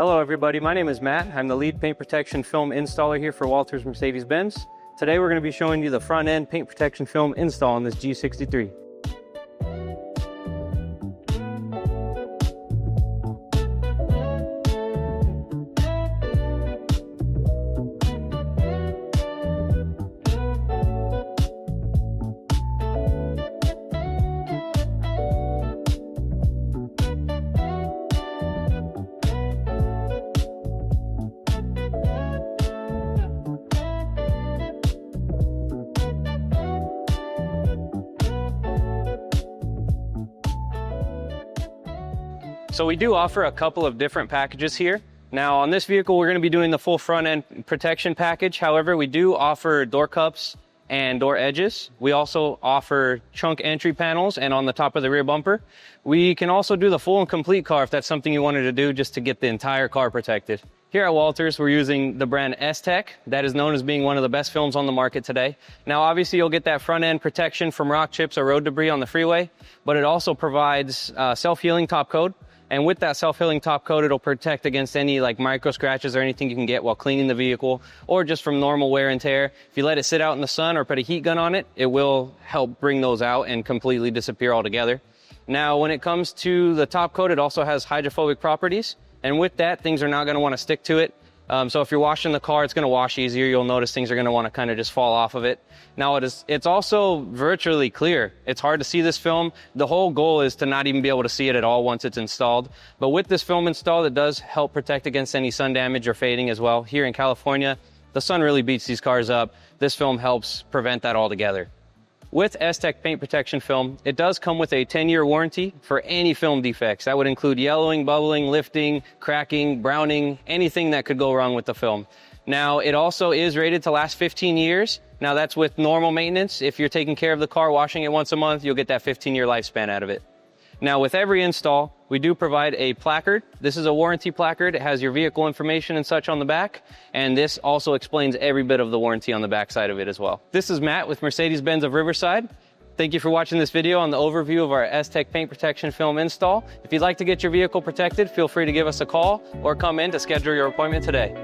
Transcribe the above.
Hello everybody, my name is Matt. I'm the lead paint protection film installer here for Walters Mercedes-Benz. Today we're going to be showing you the front end paint protection film install on this G63. So we do offer a couple of different packages here. Now on this vehicle, we're going to be doing the full front end protection package. However, we do offer door cups and door edges. We also offer trunk entry panels and on the top of the rear bumper. We can also do the full and complete car if that's something you wanted to do just to get the entire car protected. Here at Walters, we're using the brand S-Tech. That is known as being one of the best films on the market today. Now, obviously, you'll get that front end protection from rock chips or road debris on the freeway, but it also provides self-healing top coat. And with that self-healing top coat, it'll protect against any like micro scratches or anything you can get while cleaning the vehicle or just from normal wear and tear. If you let it sit out in the sun or put a heat gun on it, it will help bring those out and completely disappear altogether. Now, when it comes to the top coat, it also has hydrophobic properties. And with that, things are not going to want to stick to it. So if you're washing the car, it's going to wash easier. You'll notice things are going to want to kind of just fall off of it. Now, it's also virtually clear. It's hard to see this film. The whole goal is to not even be able to see it at all once it's installed. But with this film installed, it does help protect against any sun damage or fading as well. Here in California, the sun really beats these cars up. This film helps prevent that altogether. With S-Tech paint protection film, it does come with a 10-year warranty for any film defects. That would include yellowing, bubbling, lifting, cracking, browning, anything that could go wrong with the film. Now, it also is rated to last 15 years. Now, that's with normal maintenance. If you're taking care of the car, washing it once a month, you'll get that 15-year lifespan out of it. Now, with every install, we do provide a placard. This is a warranty placard. It has your vehicle information and such on the back, and this also explains every bit of the warranty on the back side of it as well. This is Matt with Mercedes-Benz of Riverside. Thank you for watching this video on the overview of our S-Tech paint protection film install. If you'd like to get your vehicle protected, feel free to give us a call or come in to schedule your appointment today.